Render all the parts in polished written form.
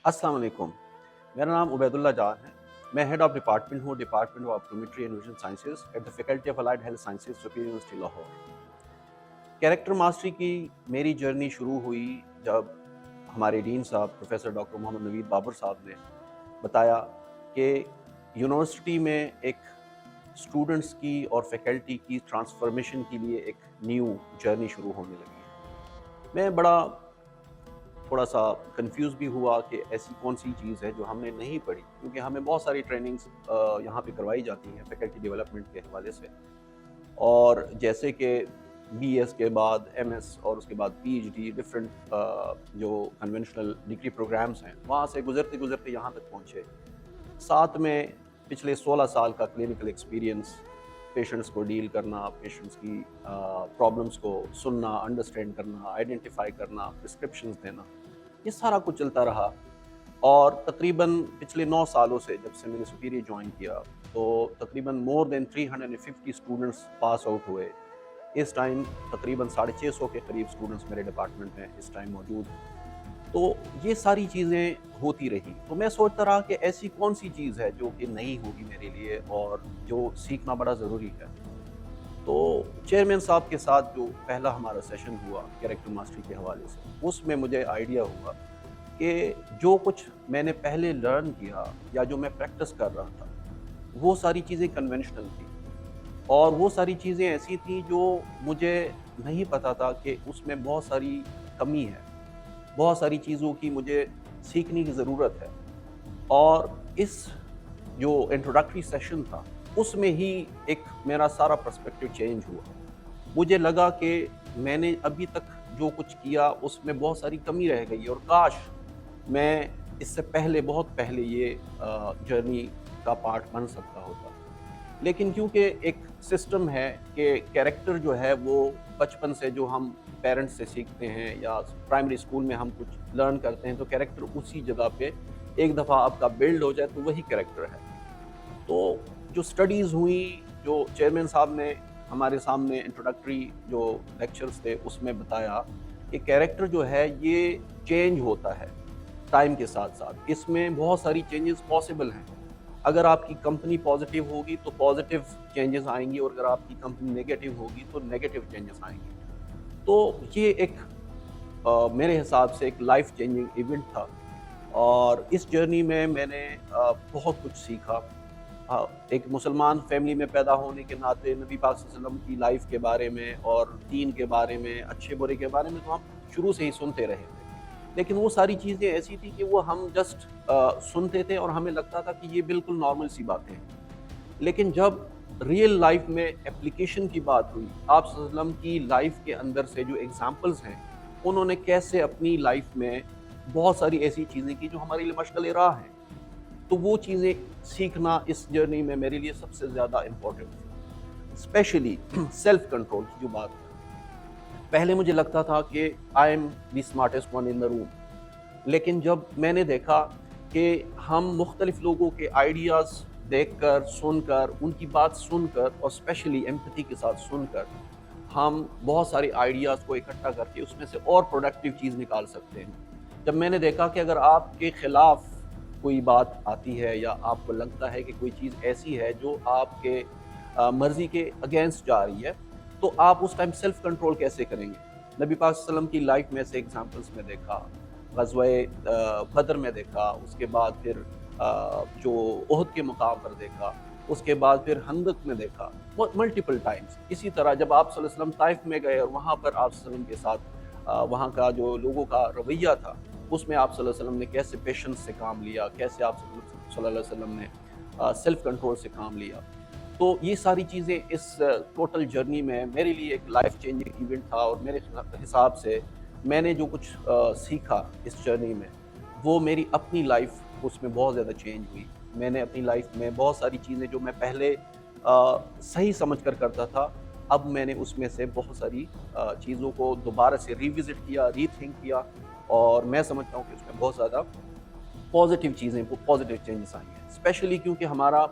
अस्सलाम वालेकुम। मेरा नाम उबैदुल्ला जान है। मैं हेड ऑफ़ डिपार्टमेंट हूँ, department of optometry and vision sciences at the faculty of allied health sciences, superior university Lahore. Character mastery की मेरी जर्नी शुरू हुई जब हमारे डीन साहब प्रोफ़ेसर डॉक्टर मोहम्मद नवीद बाबर साहब ने बताया कि यूनिवर्सिटी में एक स्टूडेंट्स की और फैकल्टी की ट्रांसफ़ॉर्मेशन के लिए एक न्यू जर्नी शुरू होने लगी है। मैं बड़ा थोड़ा-सा कन्फ्यूज़ भी हुआ कि ऐसी कौन-सी चीज़ है जो हमने नहीं पढ़ी, क्योंकि हमें बहुत सारी ट्रेनिंग्स यहाँ पे करवाई जाती हैं फैकल्टी डेवलपमेंट के हवाले से। और जैसे कि बीएस के बाद एमएस और उसके बाद पीएचडी डिफरेंट जो कन्वेंशनल डिग्री प्रोग्राम्स हैं, वहाँ से गुज़रते-गुज़रते यहाँ तक पहुँचे। साथ में पिछले 16 साल का क्लिनिकल एक्सपीरियंस, पेशेंट्स को डील करना, पेशेंट्स की प्रॉब्लम्स को सुनना, अंडरस्टैंड करना, आइडेंटिफ़ाई करना, प्रिस्क्रिप्शंस देना, ये सारा कुछ चलता रहा। और तकरीबन पिछले 9 सालों से जब से मैंने सुपीरियर जॉइन किया, तो तकरीबन more than 350 students pass out हुए। इस टाइम तकरीबन 650 के करीब स्टूडेंट्स मेरे डिपार्टमेंट में इस टाइम मौजूद हैं। तो ये सारी चीज़ें होती रही, तो मैं सोचता रहा कि ऐसी कौन-सी चीज़ है जो कि नई होगी मेरे लिए और जो सीखना बड़ा ज़रूरी है। तो चेयरमैन साहब के साथ जो पहला हमारा सेशन हुआ कैरेक्टर मास्टरी के हवाले से, उसमें मुझे आइडिया हुआ कि जो कुछ मैंने पहले लर्न किया या जो मैं प्रैक्टिस कर रहा था, वो सारी चीज़ें कन्वेंशनल थी और वो सारी चीज़ें ऐसी थी जो मुझे नहीं पता था कि उसमें बहुत सारी कमी है, बहुत सारी चीज़ों की मुझे सीखने की ज़रूरत है। और इस जो इंट्रोडक्टरी सेशन था, उसमें ही एक मेरा सारा पर्सपेक्टिव चेंज हुआ। मुझे लगा कि मैंने अभी तक जो कुछ किया उसमें बहुत सारी कमी रह गई और काश मैं इससे पहले बहुत पहले ये जर्नी का पार्ट बन सकता होता। लेकिन क्योंकि एक सिस्टम है कि कैरेक्टर जो है वो बचपन से जो हम पेरेंट्स से सीखते हैं या प्राइमरी स्कूल में हम कुछ लर्न करते हैं, तो कैरेक्टर उसी जगह पे एक दफ़ा आपका बिल्ड हो जाए तो वही कैरेक्टर है। तो जो स्टडीज़ हुई, जो चेयरमैन साहब ने हमारे सामने इंट्रोडक्टरी जो लेक्चर्स थे उसमें बताया कि कैरेक्टर जो है ये चेंज होता है टाइम के साथ-साथ। इसमें बहुत सारी चेंजेस पॉसिबल हैं। अगर आपकी कंपनी पॉजिटिव होगी तो पॉजिटिव चेंजेस आएँगी और अगर आपकी कंपनी नेगेटिव होगी तो नेगेटिव चेंजेस आएँगी। तो ये एक मेरे हिसाब से एक लाइफ़ चेंजिंग इवेंट था और इस जर्नी में मैंने बहुत कुछ सीखा। एक मुसलमान फैमिली में पैदा होने के नाते नबी पाक सल्लल्लाहु अलैहि वसल्लम की लाइफ़ के बारे में और दीन के बारे में, अच्छे बुरे के बारे में तो हम शुरू से ही सुनते रहे थे। लेकिन वो सारी चीज़ें ऐसी थी कि वो हम जस्ट सुनते थे और हमें लगता था कि ये बिल्कुल नॉर्मल सी बातें हैं। लेकिन जब रियल लाइफ में एप्लीकेशन की बात हुई, आप सल्लल्लाहु अलैहि वसल्लम की लाइफ के अंदर से जो एग्जांपल्स हैं, उन्होंने कैसे अपनी लाइफ में बहुत सारी ऐसी चीज़ें की जो हमारे लिए मशअल राह हैं। तो वो चीज़ें सीखना इस जर्नी में मेरे लिए सबसे ज़्यादा इम्पोर्टेंट थी। स्पेशली सेल्फ कंट्रोल की जो बात है। पहले मुझे लगता था कि I am the smartest one in the room, लेकिन जब मैंने देखा कि हम मुख्तलिफ लोगों के आइडियाज़ देखकर, सुनकर, उनकी बात सुनकर और स्पेशली एम्पैथी के साथ सुनकर, हम बहुत सारे आइडियाज़ को इकट्ठा करके उसमें से और प्रोडक्टिव चीज़ निकाल सकते हैं। जब मैंने देखा कि अगर आपके खिलाफ कोई बात आती है या आपको लगता है कि कोई चीज़ ऐसी है जो आपके मर्ज़ी के अगेंस्ट जा रही है, तो आप उस टाइम सेल्फ कंट्रोल कैसे करेंगे? नबी पाक सल्लल्लाहु अलैहि वसल्लम की लाइफ में से एग्ज़ाम्पल्स में देखा, ग़ज़वाए बदर में देखा, उसके बाद फिर जो उहद के मुकाम पर देखा, उसके बाद फिर हंदक में देखा, मल्टीपल टाइम्स। इसी तरह जब आप सल्लल्लाहु अलैहि वसल्लम ताइफ में गए और वहाँ पर आप सल्लल्लाहु अलैहि वसल्लम के साथ वहाँ का जो लोगों का रवैया था, उसमें आप सल्लल्लाहु अलैहि वसल्लम ने कैसे पेशेंस से काम लिया, कैसे आप सल्लल्लाहु अलैहि वसल्लम ने सेल्फ कंट्रोल से काम लिया। तो ये सारी चीज़ें इस टोटल जर्नी में मेरे लिए एक लाइफ चेंजिंग इवेंट था और मेरे हिसाब से मैंने जो कुछ सीखा इस जर्नी में, वो मेरी अपनी लाइफ उसमें बहुत ज़्यादा चेंज हुई। मैंने अपनी लाइफ में बहुत सारी चीज़ें जो मैं पहले सही समझ कर करता था, अब मैंने उसमें से बहुत सारी चीज़ों को दोबारा से रिविज़िट किया, रीथिंक किया और मैं समझता हूँ कि उसमें बहुत ज़्यादा पॉज़िटिव चीज़ें, पॉज़िटिव चेंजेस आई हैं। स्पेशली क्योंकि हमारा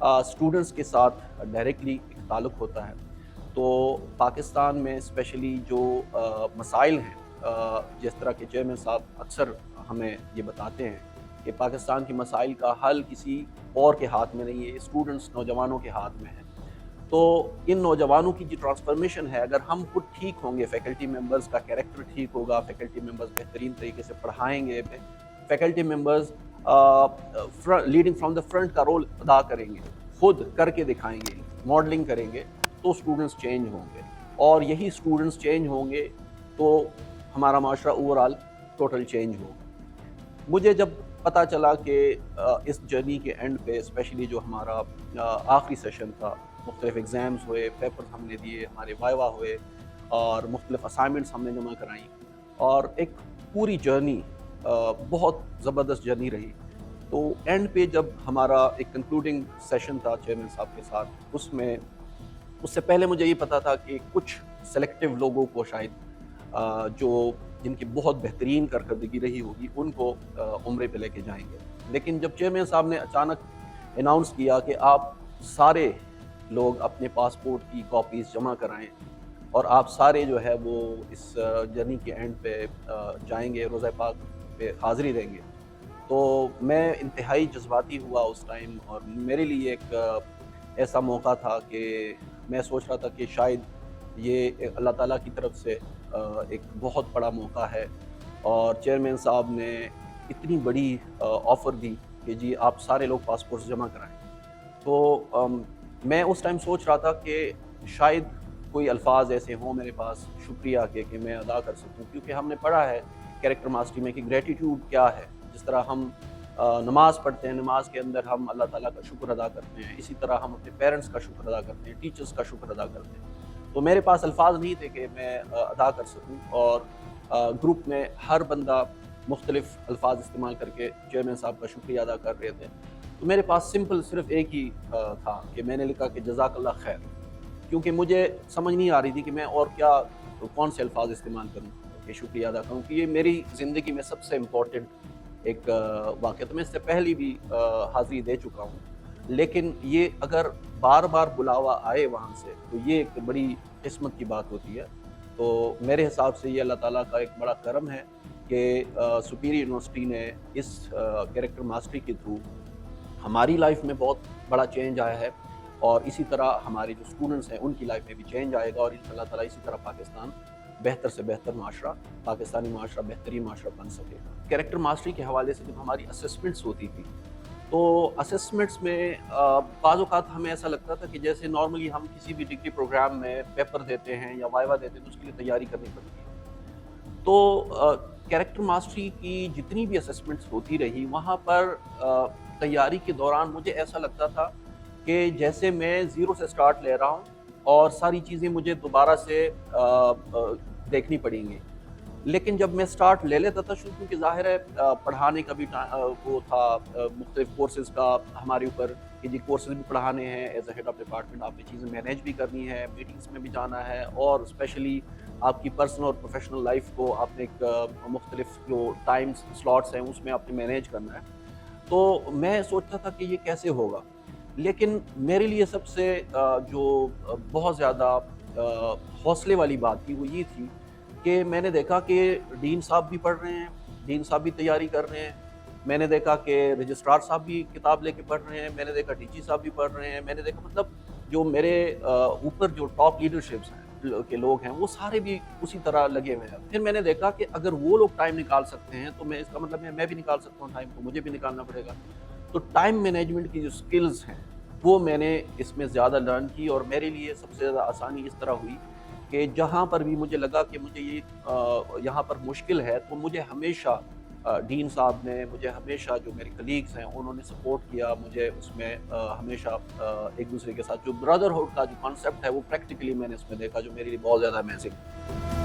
स्टूडेंट्स के साथ डायरेक्टली एक ताल्लुक़ होता है। तो पाकिस्तान में स्पेशली जो मसाइल हैं, जिस तरह के चेयरमैन साहब अक्सर हमें ये बताते हैं کہ پاکستان کے مسائل کا حل کسی اور کے ہاتھ میں نہیں ہے، اسٹوڈنٹس نوجوانوں کے ہاتھ میں ہے. تو ان نوجوانوں کی جو ٹرانسفارمیشن ہے، اگر ہم خود ٹھیک ہوں گے، فیکلٹی ممبرز کا کیریکٹر ٹھیک ہوگا، فیکلٹی ممبرز بہترین طریقے سے پڑھائیں گے، faculty members leading from the front کا رول ادا کریں گے، خود کر کے دکھائیں گے، ماڈلنگ کریں گے، تو اسٹوڈنٹس چینج ہوں گے. اور یہی اسٹوڈنٹس چینج ہوں گے تو ہمارا معاشرہ اوور آل ٹوٹل چینج ہوگا. مجھے جب پتہ چلا کہ اس جرنی کے اینڈ پہ اسپیشلی جو ہمارا آخری سیشن تھا، مختلف ایگزامز ہوئے، پیپرز ہم نے دیے، ہمارے وائوا ہوئے اور مختلف اسائنمنٹس ہم نے جمع کرائیں، اور ایک پوری جرنی بہت زبردست جرنی رہی. تو اینڈ پہ جب ہمارا ایک کنکلوڈنگ سیشن تھا چیئرمین صاحب کے ساتھ، اس سے پہلے مجھے یہ پتا تھا کہ کچھ سلیکٹیو لوگوں کو شاید جو جن کی بہت بہترین کارکردگی رہی ہوگی ان کو عمرے پہ لے کے جائیں گے. لیکن جب چیئرمین صاحب نے اچانک اناؤنس کیا کہ آپ سارے لوگ اپنے پاسپورٹ کی کاپیز جمع کرائیں اور آپ سارے جو ہے وہ اس جرنی کے اینڈ پہ جائیں گے، روضہ پاک پہ حاضری دیں گے، تو میں انتہائی جذباتی ہوا اس ٹائم. اور میرے لیے ایک ایسا موقع تھا کہ میں سوچ رہا تھا کہ شاید یہ اللہ تعالیٰ کی طرف سے ایک بہت بڑا موقع ہے، اور چیئرمین صاحب نے اتنی بڑی آفر دی کہ جی آپ سارے لوگ پاسپورٹس جمع کرائیں. تو میں اس ٹائم سوچ رہا تھا کہ شاید کوئی الفاظ ایسے ہوں میرے پاس شکریہ کے کہ میں ادا کر سکوں، کیونکہ ہم نے پڑھا ہے کیریکٹر ماسٹری میں کہ گریٹیٹیوڈ کیا ہے. جس طرح ہم نماز پڑھتے ہیں، نماز کے اندر ہم اللہ تعالیٰ کا شکر ادا کرتے ہیں، اسی طرح ہم اپنے پیرنٹس کا شکر ادا کرتے ہیں، ٹیچرس کا شکر ادا کرتے ہیں. تو میرے پاس الفاظ نہیں تھے کہ میں ادا کر سکوں، اور گروپ میں ہر بندہ مختلف الفاظ استعمال کر کے چیئرمین صاحب کا شکریہ ادا کر رہے تھے. تو میرے پاس سمپل صرف ایک ہی تھا کہ میں نے لکھا کہ جزاک اللہ خیر، کیونکہ مجھے سمجھ نہیں آ رہی تھی کہ میں اور کون سے الفاظ استعمال کروں کہ شکریہ ادا کروں، کہ یہ میری زندگی میں سب سے امپورٹنٹ ایک واقعہ. تو میں اس سے پہلے بھی حاضری دے چکا ہوں، لیکن یہ اگر بار بار بلاوا آئے وہاں سے تو یہ ایک بڑی قسمت کی بات ہوتی ہے. تو میرے حساب سے یہ اللہ تعالیٰ کا ایک بڑا کرم ہے کہ سپیریئر یونیورسٹی نے اس کیریکٹر ماسٹری کے تھرو ہماری لائف میں بہت بڑا چینج آیا ہے، اور اسی طرح ہمارے جو اسٹوڈنٹس ہیں ان کی لائف میں بھی چینج آئے گا، اور اللہ تعالیٰ اسی طرح پاکستان بہتر سے بہتر معاشرہ، پاکستانی معاشرہ بہترین معاشرہ بن سکے گا. کیریکٹر ماسٹری کے حوالے سے جب ہماری اسسمنٹس ہوتی تھی تو اسسمنٹس میں بعض اوقات ہمیں ایسا لگتا تھا کہ جیسے نارملی ہم کسی بھی ڈگری پروگرام میں پیپر دیتے ہیں یا وائوا دیتے ہیں تو اس کے لیے تیاری کرنی پڑتی ہے. تو کیریکٹر ماسٹری کی جتنی بھی اسسمنٹس ہوتی رہی وہاں پر تیاری کے دوران مجھے ایسا لگتا تھا کہ جیسے میں زیرو سے سٹارٹ لے رہا ہوں اور ساری چیزیں مجھے دوبارہ سے دیکھنی پڑیں گی. لیکن جب میں سٹارٹ لے لیتا تھا شروع، کیونکہ ظاہر ہے پڑھانے کا بھی وہ تھا، مختلف کورسز کا ہمارے اوپر کہ جی کورسز بھی پڑھانے ہیں، as a head of department آپ نے چیزیں مینیج بھی کرنی ہے، میٹنگس میں بھی جانا ہے، اور اسپیشلی آپ کی پرسنل اور پروفیشنل لائف کو آپ نے ایک مختلف جو ٹائم سلاٹس ہیں اس میں آپ نے مینیج کرنا ہے. تو میں سوچتا تھا کہ یہ کیسے ہوگا. لیکن میرے لیے سب سے جو بہت زیادہ حوصلے والی بات تھی وہ یہ تھی کہ میں نے دیکھا کہ ڈین صاحب بھی پڑھ رہے ہیں، ڈین صاحب بھی تیاری کر رہے ہیں، میں نے دیکھا کہ رجسٹرار صاحب بھی کتاب لے کے پڑھ رہے ہیں، میں نے دیکھا ڈی جی صاحب بھی پڑھ رہے ہیں، میں نے دیکھا مطلب جو میرے اوپر جو ٹاپ لیڈرشپس ہیں کے لوگ ہیں وہ سارے بھی اسی طرح لگے ہوئے ہیں. پھر میں نے دیکھا کہ اگر وہ لوگ ٹائم نکال سکتے ہیں تو میں اس کا مطلب ہے میں بھی نکال سکتا ہوں ٹائم، تو مجھے بھی نکالنا پڑے گا. تو ٹائم مینجمنٹ کی جو سکلز ہیں وہ میں نے اس میں زیادہ لرن کی، اور میرے لیے سب سے زیادہ آسانی اس طرح ہوئی کہ جہاں پر بھی مجھے لگا کہ مجھے یہ یہاں پر مشکل ہے تو مجھے ہمیشہ ڈین صاحب نے، مجھے ہمیشہ جو میرے کلیگز ہیں انہوں نے سپورٹ کیا مجھے اس میں. ہمیشہ ایک دوسرے کے ساتھ جو بردرہڈ کا جو کانسیپٹ ہے وہ پریکٹیکلی میں نے اس میں دیکھا، جو میرے لیے بہت زیادہ امیزنگ.